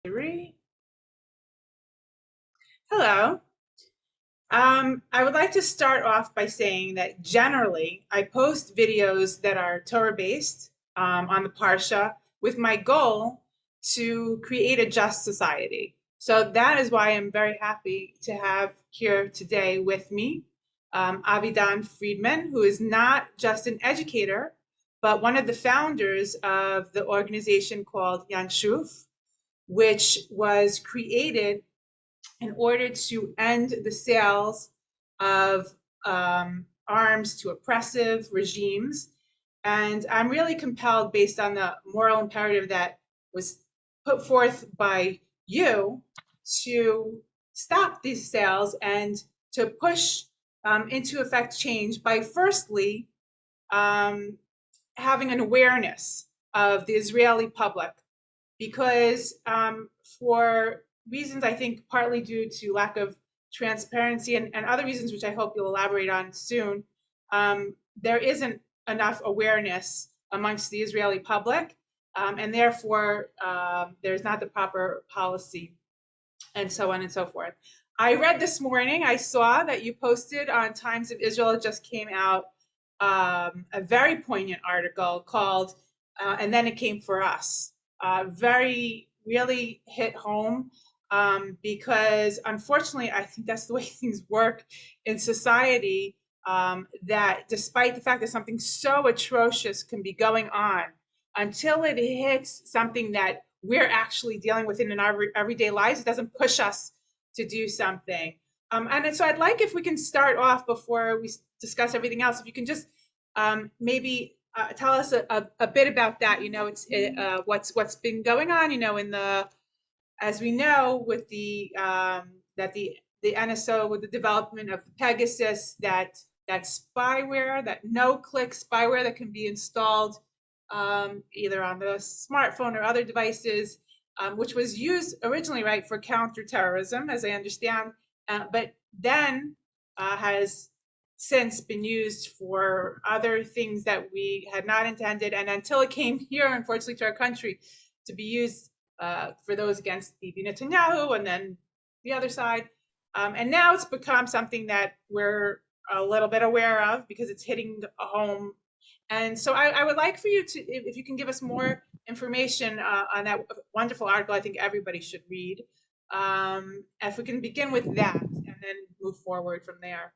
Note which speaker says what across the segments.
Speaker 1: Three. Hello. I would like to start off by saying that generally I post videos that are Torah based on the Parsha with my goal to create a just society. So that is why I'm very happy to have here today with me Avidan Freedman, who is not just an educator, but one of the founders of the organization called Yanshoof, which was created in order to end the sales of arms to oppressive regimes. And I'm really compelled, based on the moral imperative that was put forth by you, to stop these sales and to push into effect change by firstly um, having an awareness of the Israeli public, because for reasons I think partly due to lack of transparency and other reasons which I hope you'll elaborate on soon, there isn't enough awareness amongst the Israeli public, and therefore there's not the proper policy, and so on and so forth. I read this morning, I saw that you posted on Times of Israel, it just came out, a very poignant article called And Then It Came for Us. Very, really hit home, because unfortunately, I think that's the way things work in society, that despite the fact that something so atrocious can be going on, until it hits something that we're actually dealing with in our everyday lives, it doesn't push us to do something. And so I'd like, if we can start off before we discuss everything else, if you can just maybe tell us a bit about that. It's what's been going on. In the, as we know, with the that the NSO, with the development of Pegasus, that spyware, that no-click spyware that can be installed either on the smartphone or other devices, which was used originally, right, for counterterrorism, as I understand, but then has since been used for other things that we had not intended, and until it came here, unfortunately, to our country, to be used for those against Bibi Netanyahu, and then the other side. And now it's become something that we're a little bit aware of because it's hitting home. And so I would like for you to, if you can give us more information on that wonderful article, I think everybody should read. If we can begin with that and then move forward from there.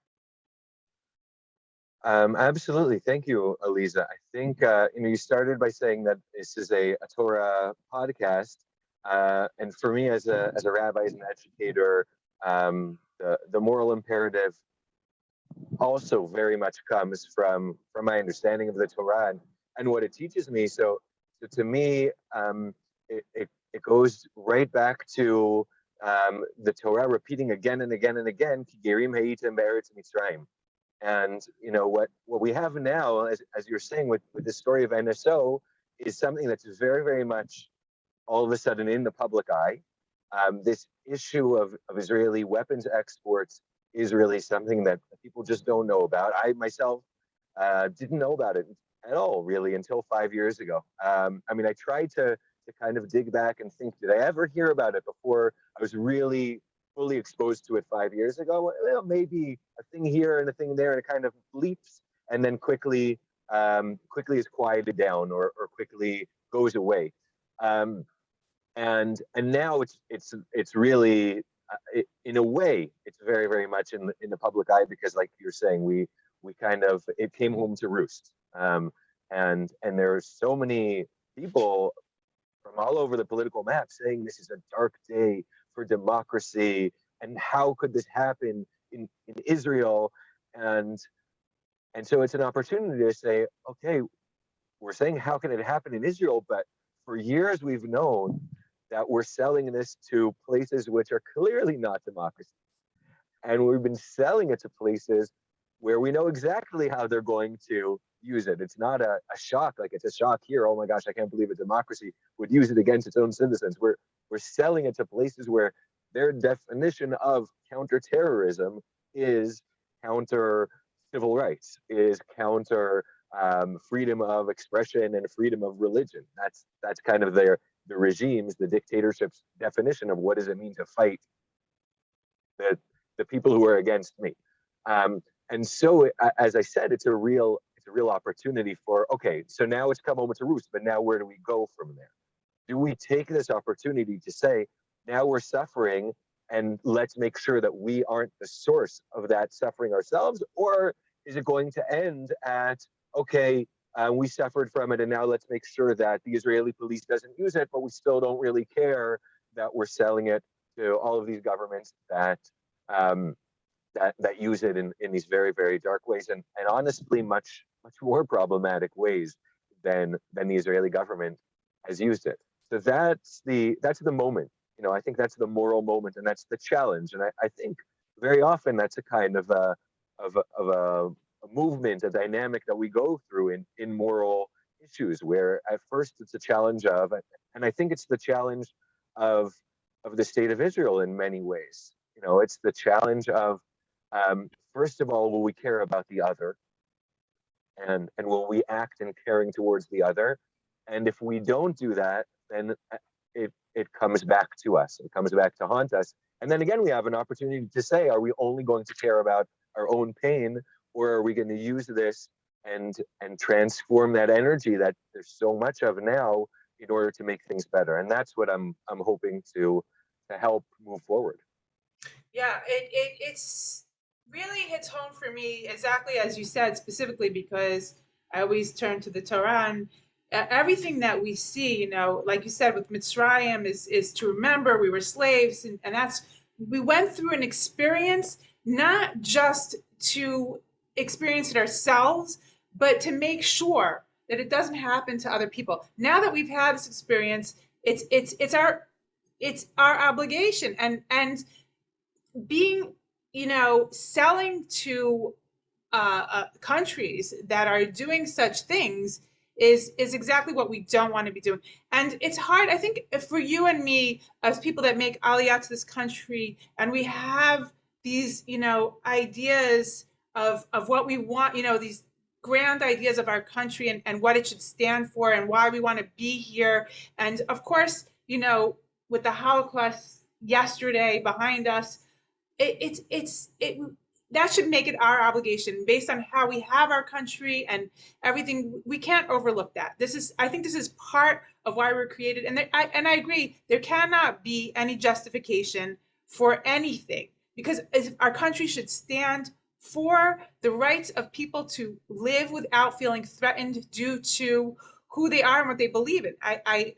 Speaker 2: Absolutely. Thank you, Aliza. I think you started by saying that this is a Torah podcast, and for me, as a rabbi, as an educator, the moral imperative also very much comes from my understanding of the Torah and what it teaches me. So to me, it goes right back to the Torah repeating again and again and again, "Ki gerim haytem be'eretz Mitzrayim." And what we have now, as you're saying, with the story of NSO, is something that's very, very much all of a sudden in the public eye. This issue of Israeli weapons exports is really something that people just don't know about. I myself didn't know about it at all, really, until 5 years ago. I tried to kind of dig back and think, did I ever hear about it before I was really fully exposed to it 5 years ago? Well, maybe a thing here and a thing there, and it kind of leaps and then quickly is quieted down or quickly goes away. And now it's really in a way it's very, very much in the public eye, because like you're saying, we kind of, it came home to roost. And there's so many people from all over the political map saying this is a dark day for democracy, and how could this happen in Israel? And so it's an opportunity to say, okay, we're saying how can it happen in Israel, but for years we've known that we're selling this to places which are clearly not democracies, and we've been selling it to places where we know exactly how they're going to use it. It's not a shock, like it's a shock here. Oh my gosh, I can't believe a democracy would use it against its own citizens. We're selling it to places where their definition of counterterrorism is counter civil rights, is counter freedom of expression and freedom of religion. That's kind of their the regimes, the dictatorships definition of what does it mean to fight the the people who are against me. Um, and so, as I said, it's a real opportunity for okay. So now it's come home to roost, but now where do we go from there? Do we take this opportunity to say now we're suffering and let's make sure that we aren't the source of that suffering ourselves, or is it going to end at okay? We suffered from it, and now let's make sure that the Israeli police doesn't use it, but we still don't really care that we're selling it to all of these governments um, that use it in these very very dark ways and honestly much more problematic ways than the Israeli government has used it. So that's the moment. You know, I think that's the moral moment, and that's the challenge. And I think very often that's a kind of a movement, a dynamic that we go through in moral issues, where at first it's a challenge of, and I think it's the challenge of of the state of Israel in many ways. You know, it's the challenge of first of all, will we care about the other, and will we act in caring towards the other? And if we don't do that, then it comes back to us. It comes back to haunt us. And then again, we have an opportunity to say, are we only going to care about our own pain, or are we going to use this and transform that energy that there's so much of now in order to make things better? And that's what I'm hoping to help move forward.
Speaker 1: Yeah, it's really hits home for me exactly as you said, specifically because I always turn to the Torah and everything that we see, you know, like you said with Mitzrayim is to remember we were slaves, and that's we went through an experience not just to experience it ourselves, but to make sure that it doesn't happen to other people. Now that we've had this experience, it's our obligation and being, you know, selling to countries that are doing such things is exactly what we don't want to be doing. And it's hard, I think, for you and me as people that make aliyah to this country, and we have these, you know, ideas of what we want, you know, these grand ideas of our country and what it should stand for and why we want to be here. And of course, you know, with the Holocaust yesterday behind us, it that should make it our obligation based on how we have our country and everything. We can't overlook that. This is, I think, this is part of why we're created. And I agree, there cannot be any justification for anything because our country should stand for the rights of people to live without feeling threatened due to who they are and what they believe in. I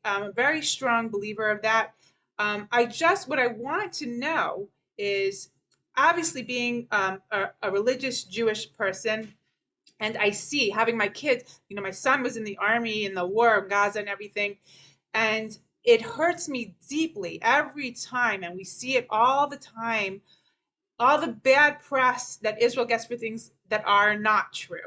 Speaker 1: am a very strong believer of that. What I want to know is obviously being a religious Jewish person, and I see having my kids, you know, my son was in the army in the war of Gaza and everything, and it hurts me deeply every time, and we see it all the time, all the bad press that Israel gets for things that are not true.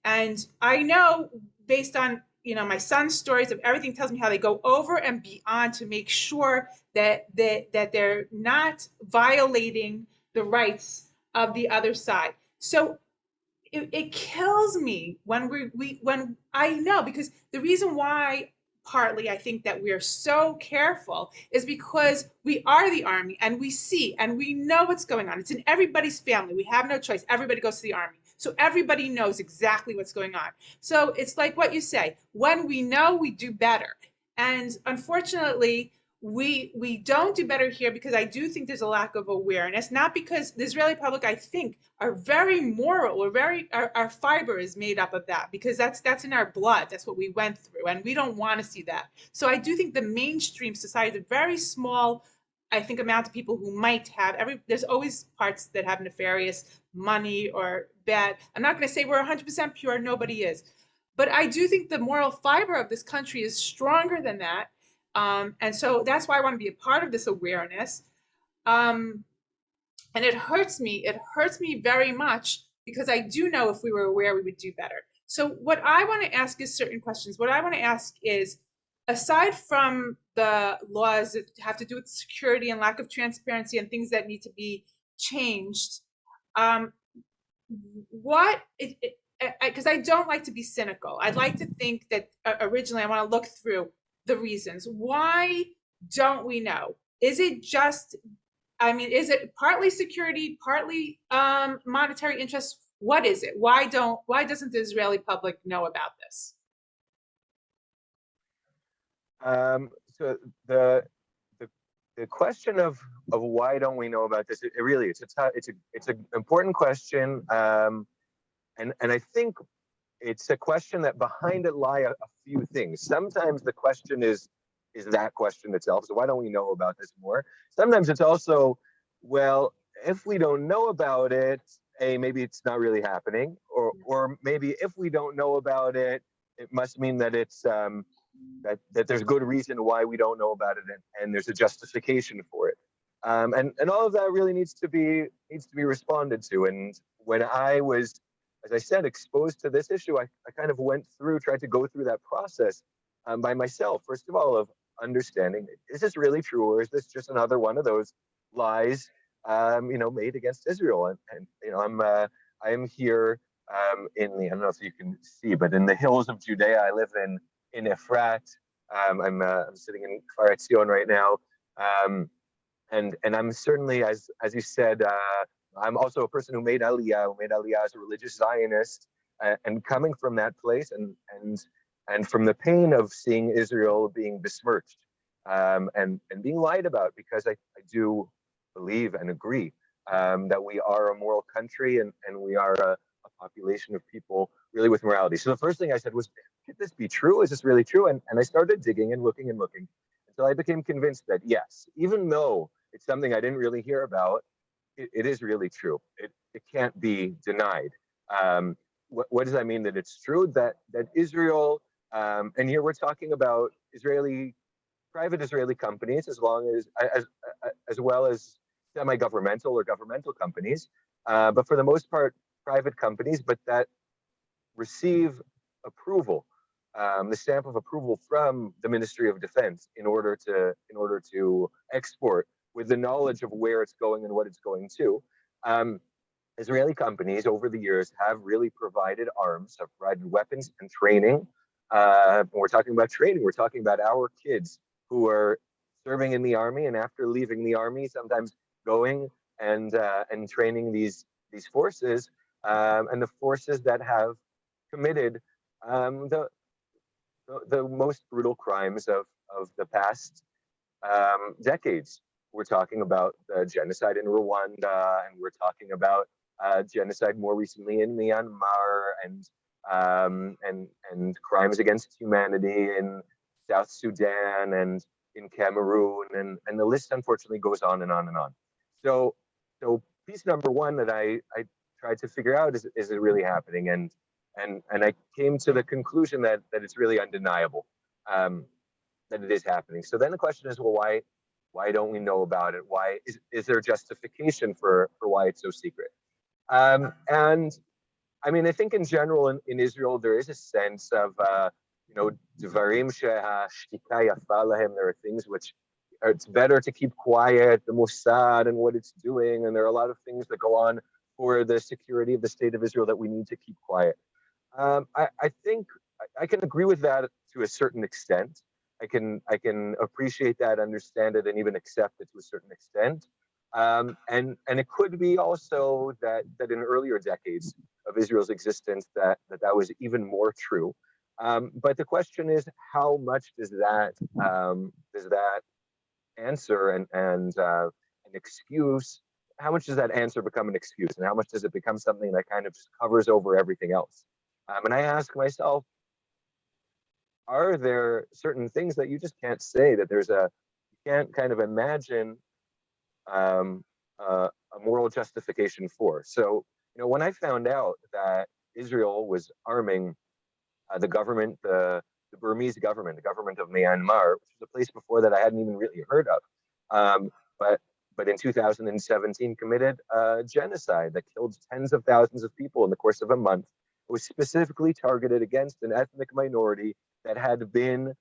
Speaker 1: And I know based on, you know, my son's stories of everything tells me how they go over and beyond to make sure that they're not violating the rights of the other side. So it kills me when when I know, because the reason why partly I think that we are so careful is because we are the army and we see and we know what's going on. It's in everybody's family. We have no choice. Everybody goes to the army. So everybody knows exactly what's going on. So it's like what you say, when we know, we do better. And unfortunately, we don't do better here because I do think there's a lack of awareness, not because the Israeli public, I think, are very moral. We're very our fiber is made up of that because that's in our blood. That's what we went through, and we don't want to see that. So I do think the mainstream society, the very small, I think, amount of people who might have there's always parts that have nefarious money or bad. I'm not going to say we're 100% pure. Nobody is, but I do think the moral fiber of this country is stronger than that. And so that's why I want to be a part of this awareness. Um, and it hurts me. It hurts me very much because I do know if we were aware, we would do better. So, what I want to ask is certain questions. What I want to ask is, aside from the laws that have to do with security and lack of transparency and things that need to be changed, um, what because I don't like to be cynical. I'd like to think that originally I want to look through the reasons? Why don't we know? Is it just, I mean, is it partly security, partly monetary interests? What is it? Why doesn't the Israeli public know about this?
Speaker 2: So the the question of why don't we know about this? It really it's an important question, and I think it's a question that behind it lie a few things. Sometimes the question is that question itself. So why don't we know about this more? Sometimes it's also, well, if we don't know about it, maybe it's not really happening, or maybe if we don't know about it, it must mean that it's that there's good reason why we don't know about it, and there's a justification for it. And all of that really needs to be responded to. And when I was, as I said, exposed to this issue, I kind of tried to go through that process by myself. First of all, of understanding, is this really true, or is this just another one of those lies, made against Israel? And I am here in the, I don't know if you can see, but in the hills of Judea. I live in Efrat. I'm sitting in Kfar Etzion right now, and I'm certainly, as you said, I'm also a person who made Aliyah as a religious Zionist, and coming from that place, and from the pain of seeing Israel being besmirched, and being lied about, because I do believe and agree that we are a moral country, and we are a population of people really with morality. So the first thing I said was, could this be true? Is this really true? And I started digging and looking until I became convinced that yes, even though it's something I didn't really hear about, it is really true. It can't be denied. What does that mean that it's true? That Israel, and here we're talking about private Israeli companies, as well as semi-governmental or governmental companies, but for the most part, private companies, but that receive approval, the stamp of approval from the Ministry of Defense in order to export with the knowledge of where it's going and what it's going to. Israeli companies over the years have really provided arms, have provided weapons and training. When we're talking about training, we're talking about our kids who are serving in the army, and after leaving the army, sometimes going and training these forces, and the forces that have committed the most brutal crimes of the past decades. We're talking about the genocide in Rwanda, and we're talking about genocide more recently in Myanmar, and crimes against humanity in South Sudan and in Cameroon, and the list unfortunately goes on and on and on. So piece number one that I tried to figure out is it really happening? And I came to the conclusion that it's really undeniable, that it is happening. So then the question is, well, why don't we know about it? Why is there justification for why it's so secret? And I mean, I think in general in Israel there is a sense of dvarim shehashtika yafa lahem. There are things which it's better to keep quiet, the Mossad and what it's doing, and there are a lot of things that go on for the security of the state of Israel that we need to keep quiet. I think I can agree with that to a certain extent. I can appreciate that, understand it, and even accept it to a certain extent. And it could be also that in earlier decades of Israel's existence that was even more true. But the question is, how much does that answer and an excuse? How much does that answer become an excuse, and how much does it become something that kind of just covers over everything else? And I ask myself, are there certain things that you just can't say, that you can't kind of imagine a moral justification for? So, when I found out that Israel was arming the government, the Burmese government, the government of Myanmar, which was a place before that I hadn't even really heard of, but in 2017 committed genocide that killed tens of thousands of people in the course of a month. It was specifically targeted against an ethnic minority that had been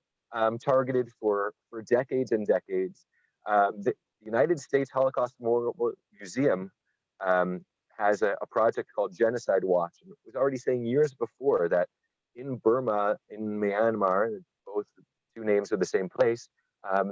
Speaker 2: targeted for decades and decades. The United States Holocaust Memorial Museum has a project called Genocide Watch, and it was already saying years before that in Burma, in Myanmar, both two names of the same place.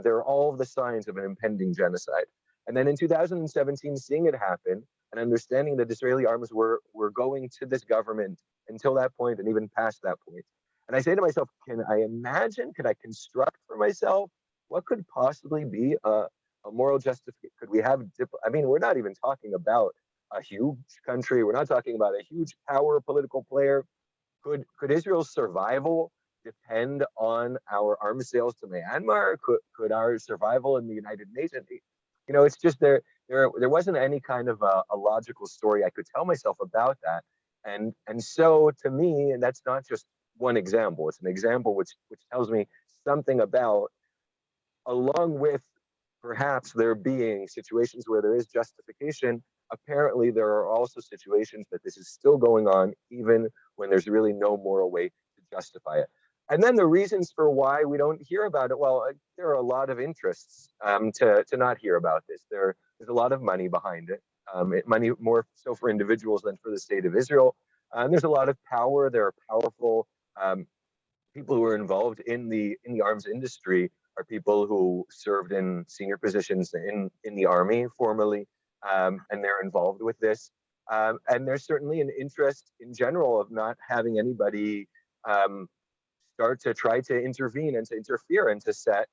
Speaker 2: There are all of the signs of an impending genocide. And then in 2017, seeing it happen and understanding that Israeli arms were going to this government until that point and even past that point. And I say to myself, can I imagine, could I construct for myself what could possibly be a moral justification? Could we have, I mean, we're not even talking about a huge country. We're not talking about a huge power political player. Could Israel's survival depend on our arms sales to Myanmar? Could our survival in the United Nations? You know, it's just there wasn't any kind of a logical story I could tell myself about that. And so to me, and that's not just one example. It's an example which tells me something about, along with perhaps there being situations where there is justification, apparently there are also situations that this is still going on, even when there's really no moral way to justify it. And then the reasons for why we don't hear about it, well, there are a lot of interests to not hear about this. There's a lot of money behind it, money more so for individuals than for the state of Israel. There's a lot of power. There are powerful people who are involved in the arms industry are people who served in senior positions in the army formerly, and they're involved with this. And there's certainly an interest in general of not having anybody start to try to intervene and to interfere and to set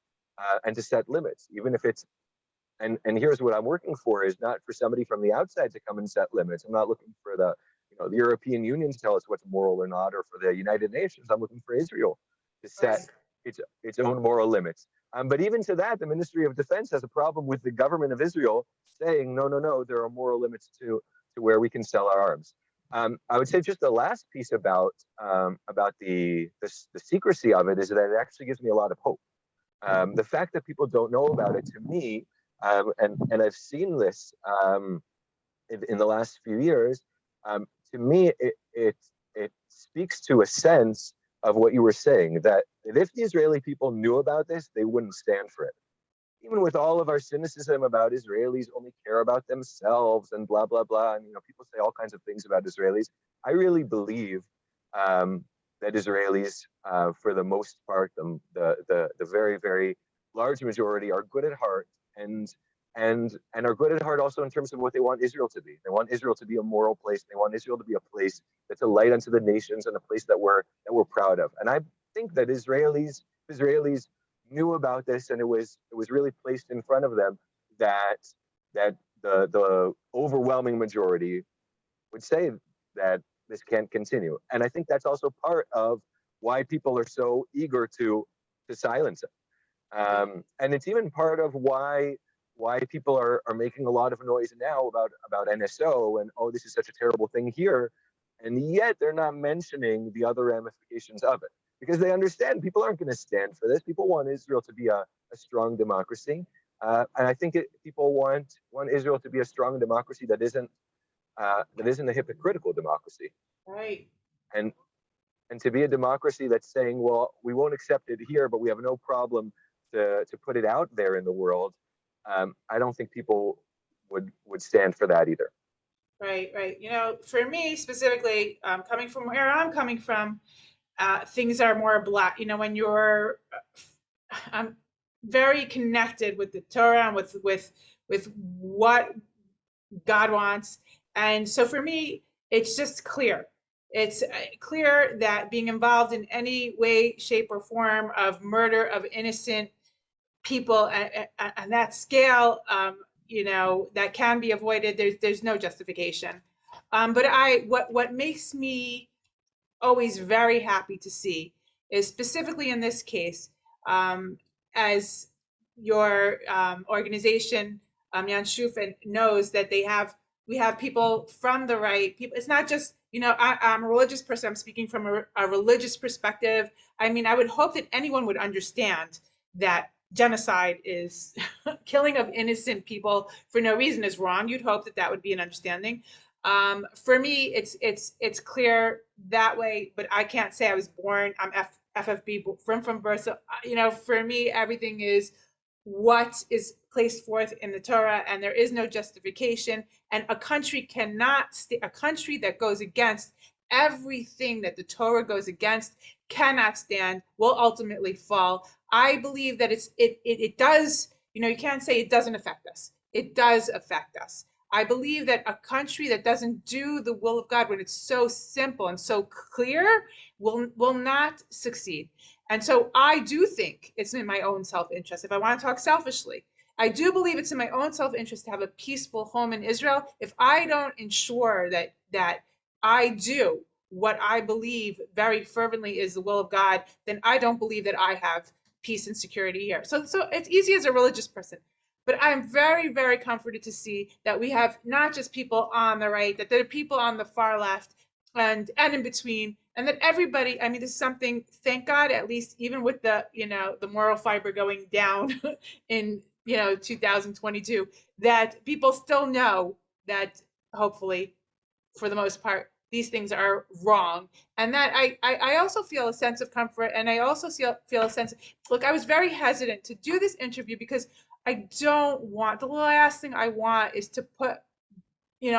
Speaker 2: limits, even if it's. And here's what I'm working for is not for somebody from the outside to come and set limits. I'm not looking for the European Union to tell us what's moral or not, or for the United Nations. I'm looking for Israel to set its own moral limits. But even to that, the Ministry of Defense has a problem with the government of Israel saying, no, there are moral limits to where we can sell our arms. I would say just the last piece about the secrecy of it is that it actually gives me a lot of hope. The fact that people don't know about it, to me, and I've seen this in the last few years, to me, it speaks to a sense of what you were saying, that if the Israeli people knew about this, they wouldn't stand for it. Even with all of our cynicism about Israelis only care about themselves and blah, blah, blah, and people say all kinds of things about Israelis, I really believe that Israelis, for the most part, the very, very large majority, are good at heart and are good at heart also in terms of what they want Israel to be. They want Israel to be a moral place. They want Israel to be a place that's a light unto the nations and a place that we're proud of. And I think that Israelis knew about this, and it was really placed in front of them that the overwhelming majority would say that this can't continue. And I think that's also part of why people are so eager to silence it. And it's even part of why people are making a lot of noise now about NSO and, oh, this is such a terrible thing here. And yet they're not mentioning the other ramifications of it, because they understand people aren't going to stand for this. People want Israel to be a strong democracy. And I think people want Israel to be a strong democracy that isn't a hypocritical democracy.
Speaker 1: Right.
Speaker 2: And to be a democracy that's saying, well, we won't accept it here, but we have no problem to put it out there in the world. I don't think people would stand for that either.
Speaker 1: Right. For me specifically, coming from where I'm coming from, things are more black. When you're, I'm very connected with the Torah and with what God wants, and so for me, it's just clear. It's clear that being involved in any way, shape, or form of murder of innocent people on that scale, that can be avoided. There's no justification. But what makes me always very happy to see is, specifically in this case, as your organization, Yanshoof, knows that we have people from the right. People. It's not just, I'm a religious person. I'm speaking from a religious perspective. I mean, I would hope that anyone would understand that genocide is killing of innocent people for no reason is wrong. You'd hope that would be an understanding. For me, it's clear that way, but I can't say I was born. I'm FFB from birth. So, for me, everything is what is placed forth in the Torah, and there is no justification. And a country a country that goes against everything that the Torah goes against cannot stand, will ultimately fall. I believe that it does, you can't say it doesn't affect us. It does affect us. I believe that a country that doesn't do the will of God when it's so simple and so clear will not succeed. And so I do think it's in my own self-interest. If I want to talk selfishly, I do believe it's in my own self-interest to have a peaceful home in Israel. If I don't ensure that I do what I believe very fervently is the will of God, then I don't believe that I have peace and security here. So it's easy as a religious person. But I'm very, very comforted to see that we have not just people on the right, that there are people on the far left and in between, and that everybody, I mean, this is something, thank God, at least even with the moral fiber going down in 2022, that people still know that hopefully for the most part, these things are wrong. And that I also feel a sense of comfort. And I also feel a sense, look, I was very hesitant to do this interview because I don't want, the last thing I want is to put,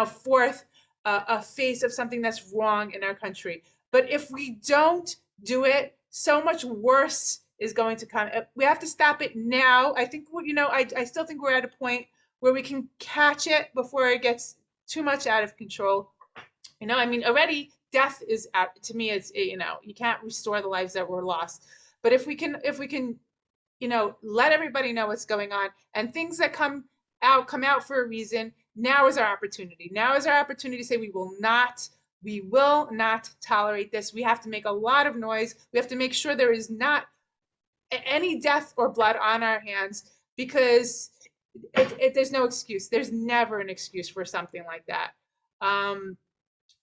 Speaker 1: forth a face of something that's wrong in our country. But if we don't do it, so much worse is going to come. We have to stop it now. I think, I still think we're at a point where we can catch it before it gets too much out of control. I mean, already death is out to me. It's you can't restore the lives that were lost, but if we can, let everybody know what's going on and things that come out for a reason. Now is our opportunity. Now is our opportunity to say we will not tolerate this. We have to make a lot of noise. We have to make sure there is not any death or blood on our hands because there's no excuse. There's never an excuse for something like that.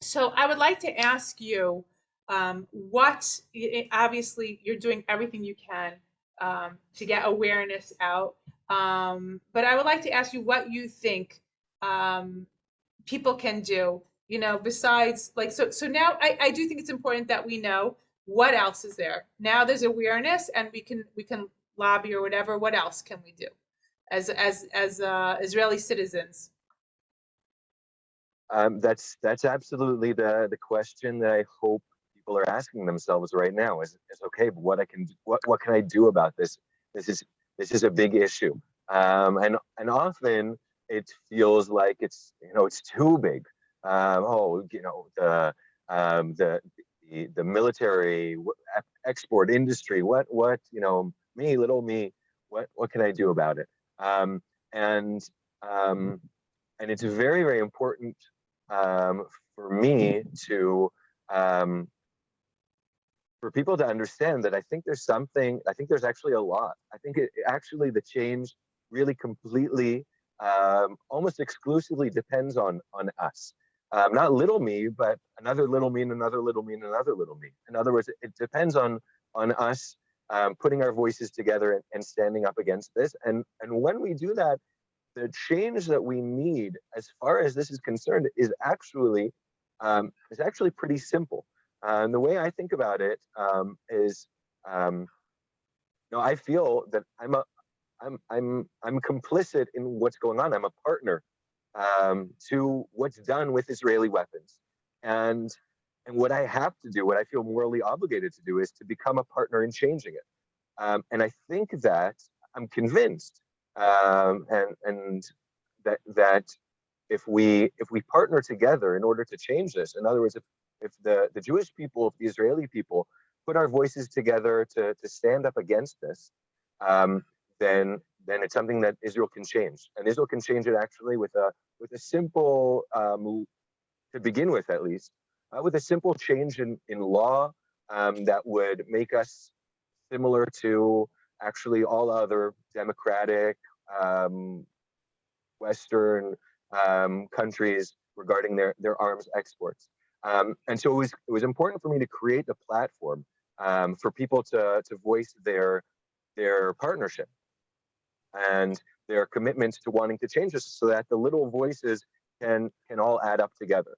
Speaker 1: So I would like to ask you, obviously you're doing everything you can to get awareness out. But I would like to ask you what you think people can do, besides like, so now I do think it's important that we know what else is there. Now there's awareness and we can lobby or whatever. What else can we do as Israeli citizens?
Speaker 2: That's absolutely the question that I hope people are asking themselves right now. Is okay, but what can I do about this? This is a big issue, and often it feels like it's too big. The military export industry. Me, little me. What can I do about it? And um, and it's very, very important um, for me to for people to understand that I think there's actually a lot. I think actually the change really completely, almost exclusively depends on us. Not little me, but another little me and another little me and another little me. In other words, it depends on us putting our voices together and standing up against this. And when we do that, the change that we need, as far as this is concerned, is actually pretty simple. And the way I think about it is, I feel that I'm complicit in what's going on. I'm a partner to what's done with Israeli weapons, and what I have to do, what I feel morally obligated to do, is to become a partner in changing it. And I think that I'm convinced, and that if we partner together in order to change this, in other words, if the Jewish people, if the Israeli people put our voices together to stand up against this, um, then it's something that Israel can change, and Israel can change it actually with a simple, to begin with at least, with a simple change in law that would make us similar to actually all other democratic Western countries regarding their arms exports. And so it was important for me to create a platform for people to voice their partnership and their commitments to wanting to change this, so that the little voices can all add up together.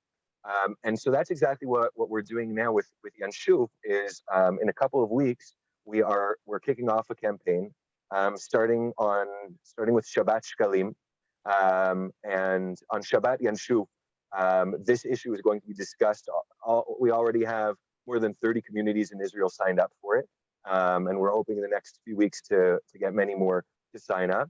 Speaker 2: And so that's exactly what we're doing now with Yanshoof. Is in a couple of weeks we're kicking off a campaign, starting with Shabbat Shkalim, and on Shabbat Yanshoof, this issue is going to be discussed. We already have more than 30 communities in Israel signed up for it. and we're hoping in the next few weeks to get many more to sign up,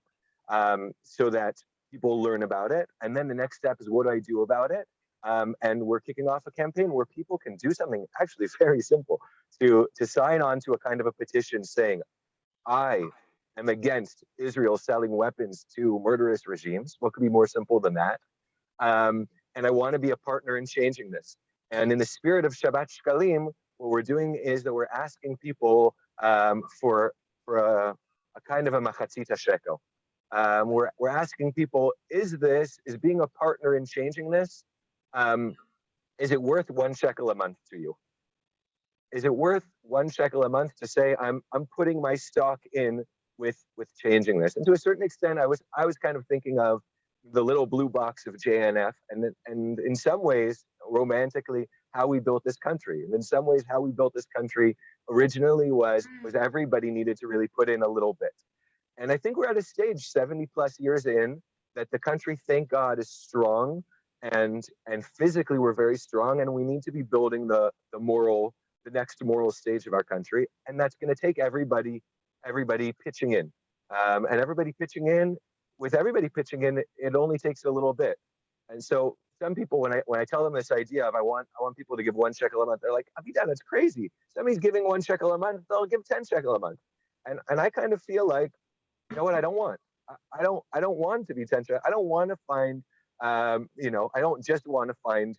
Speaker 2: so that people learn about it. And then the next step is, what do I do about it? And we're kicking off a campaign where people can do something actually very simple, to sign on to a kind of a petition saying, I am against Israel selling weapons to murderous regimes. What could be more simple than that? And I want to be a partner in changing this. And in the spirit of Shabbat Shkalim, what we're doing is that we're asking people, for a kind of a machatzita shekel. We're asking people, is being a partner in changing this, is it worth 1 shekel a month to you? Is it worth 1 shekel a month to say, I'm putting my stock in with changing this? And to a certain extent, I was kind of thinking of the little blue box of JNF, and in some ways, romantically, how we built this country. And in some ways, how we built this country originally was everybody needed to really put in a little bit. And I think we're at a stage 70 plus years in that the country, thank God, is strong, and physically we're very strong, and we need to be building the next moral stage of our country, and that's going to take everybody pitching in, and everybody pitching in. With everybody pitching in, it only takes a little bit. And so some people, when I tell them this idea of, I want people to give 1 shekel a month, they're like, Avidan, that's crazy. Somebody's giving 1 shekel a month, they'll give 10 shekel a month. And I kind of feel like, you know what, I don't want. I don't want to be 10 shekel. I don't want to find, I don't just want to find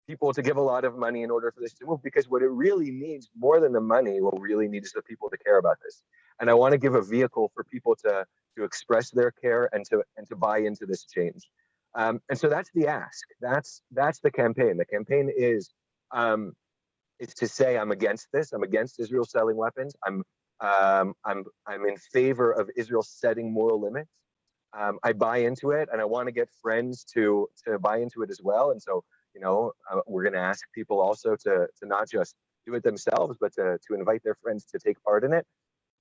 Speaker 2: people to give a lot of money in order for this to move, because what it really needs more than the money, what really needs is the people to care about this. And I want to give a vehicle for people to express their care and to buy into this change. And so that's the ask. That's the campaign. The campaign is to say, I'm against this. I'm against Israel selling weapons. I'm in favor of Israel setting moral limits. I buy into it, and I want to get friends to buy into it as well. And so, we're going to ask people also to not just do it themselves, but to invite their friends to take part in it.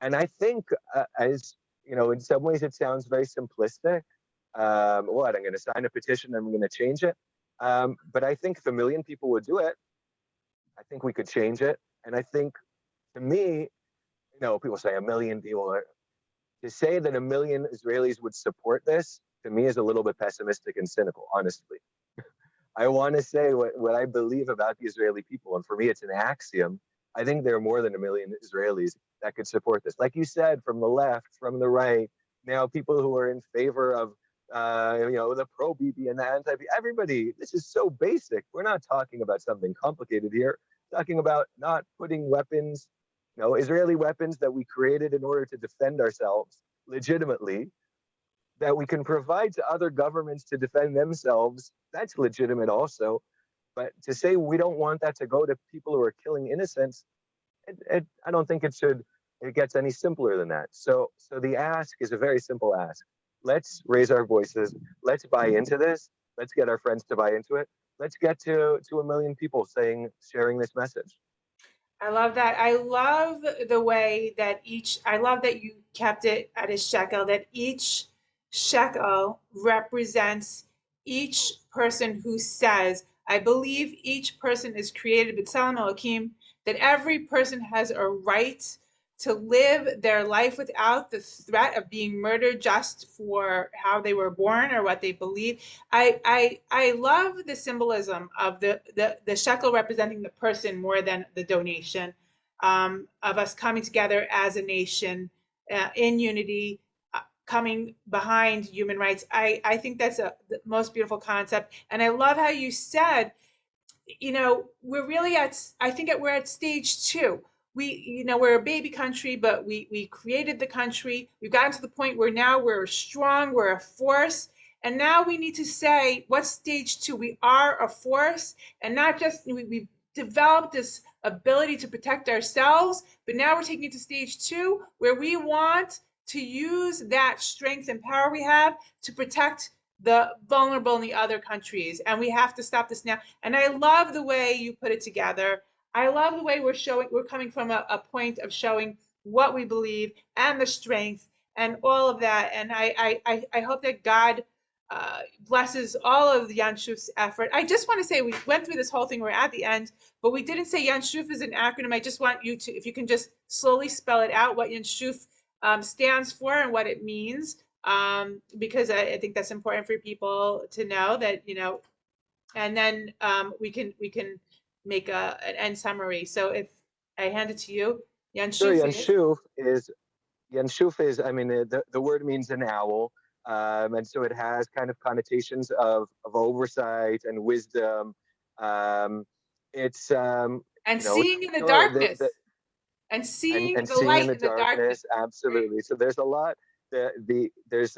Speaker 2: And I think, as in some ways it sounds very simplistic. What, I'm going to sign a petition, I'm going to change it. But I think if 1 million people would do it, I think we could change it. And I think, to me, people say 1 million people. To say that 1 million Israelis would support this, to me, is a little bit pessimistic and cynical, honestly. I want to say what I believe about the Israeli people. And for me, it's an axiom. I think there are more than 1 million Israelis that could support this. Like you said, from the left, from the right, now people who are in favor of, the pro-Bibi and the anti-Bibi, everybody, this is so basic. We're not talking about something complicated here. We're talking about not putting weapons, Israeli weapons that we created in order to defend ourselves legitimately, that we can provide to other governments to defend themselves. That's legitimate also. But to say we don't want that to go to people who are killing innocents, I don't think it gets any simpler than that. So the ask is a very simple ask. Let's raise our voices. Let's buy into this. Let's get our friends to buy into it. Let's get to 1 million people sharing this message.
Speaker 1: I love that. I love the way that I love that you kept it at a shekel, that each shekel represents each person who says, I believe each person is created b'tselem Elokim, that every person has a right to live their life without the threat of being murdered just for how they were born or what they believe. I love the symbolism of the shekel representing the person more than the donation, of us coming together as a nation, in unity, coming behind human rights. I think that's the most beautiful concept. And I love how you said, we're really we're at stage 2. We're a baby country, but we created the country. We've gotten to the point where now we're strong, we're a force. And now we need to say, what's stage 2? We are a force, and not just, we've developed this ability to protect ourselves, but now we're taking it to stage 2, where we want to use that strength and power we have to protect the vulnerable in the other countries. And we have to stop this now. And I love the way you put it together. I love the way we're coming from a point of showing what we believe and the strength and all of that. And I hope that God blesses all of Yanshoof's effort. I just want to say we went through this whole thing. We're at the end, but we didn't say Yanshoof is an acronym. I just want you to, if you can just slowly spell it out, what Yanshoof stands for and what it means, because I think that's important for people to know that, and then we can make an end summary. So if I hand it to you,
Speaker 2: Sure,
Speaker 1: Yanshoof is.
Speaker 2: Yanshoof is, I mean, the word means an owl. And so it has kind of connotations of oversight and wisdom. Um, it's,
Speaker 1: And
Speaker 2: you know,
Speaker 1: seeing in the
Speaker 2: Torah, the,
Speaker 1: darkness, and seeing
Speaker 2: and
Speaker 1: the
Speaker 2: seeing in
Speaker 1: light
Speaker 2: the
Speaker 1: in the darkness.
Speaker 2: darkness, absolutely. So there's a lot. There's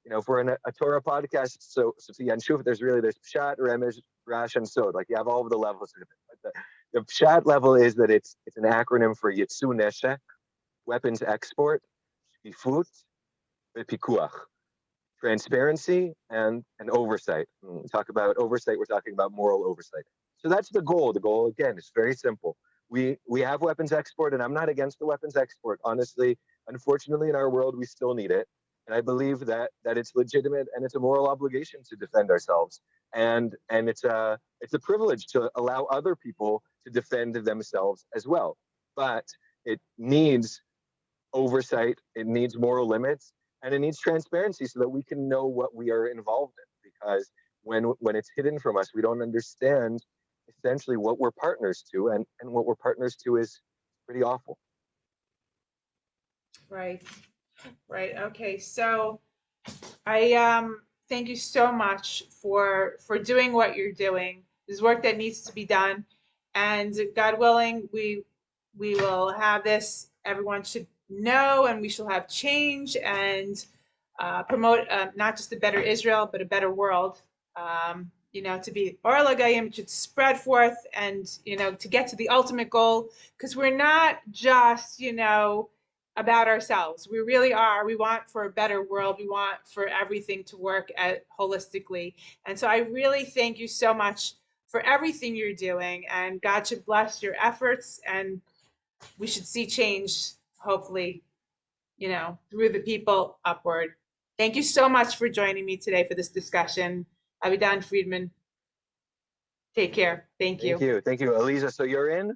Speaker 2: if we're in a Torah podcast, so to Yanshoof, there's Pshat, Remez, Rash, and Sod. Like you have all of the levels of it. But the Pshat level is that it's an acronym for Yitzu Neshek, weapons export, Shifut, Pikuach, transparency and oversight. When we talk about oversight, we're talking about moral oversight. So that's the goal. The goal again is very simple. We have weapons export, and I'm not against the weapons export. Honestly, unfortunately, in our world, we still need it, and I believe that it's legitimate and it's a moral obligation to defend ourselves, and it's a privilege to allow other people to defend themselves as well. But it needs oversight, it needs moral limits, and it needs transparency so that we can know what we are involved in. Because when it's hidden from us, we don't understand essentially what we're partners to, and what we're partners to is pretty awful.
Speaker 1: Right, right. Okay, so I thank you so much for doing what you're doing. There's work that needs to be done, and God willing, we will have this. Everyone should know, and we shall have change and promote not just a better Israel, but a better world. To be Or Lagayim should spread forth, and to get to the ultimate goal, because we're not just about ourselves. We really are. We want for a better world. We want for everything to work holistically. And so I really thank you so much for everything you're doing. And God should bless your efforts. And we should see change, hopefully, through the people upward. Thank you so much for joining me today for this discussion. Avidan Freedman, take care. Thank
Speaker 2: Thank
Speaker 1: you.
Speaker 2: you, thank you, Eliza. So you're in.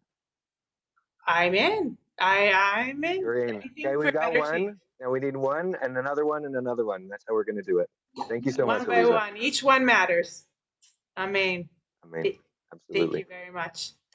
Speaker 1: I'm in. I'm in.
Speaker 2: You're in.
Speaker 1: Anything
Speaker 2: Okay,
Speaker 1: for
Speaker 2: we've got
Speaker 1: better change.
Speaker 2: one, and we need one, and another one, and another one. That's how we're going to do it. Thank you so
Speaker 1: One
Speaker 2: much,
Speaker 1: by
Speaker 2: Eliza.
Speaker 1: one. Each one matters. Amen.
Speaker 2: I mean,
Speaker 1: Th- Thank
Speaker 2: absolutely.
Speaker 1: you very much.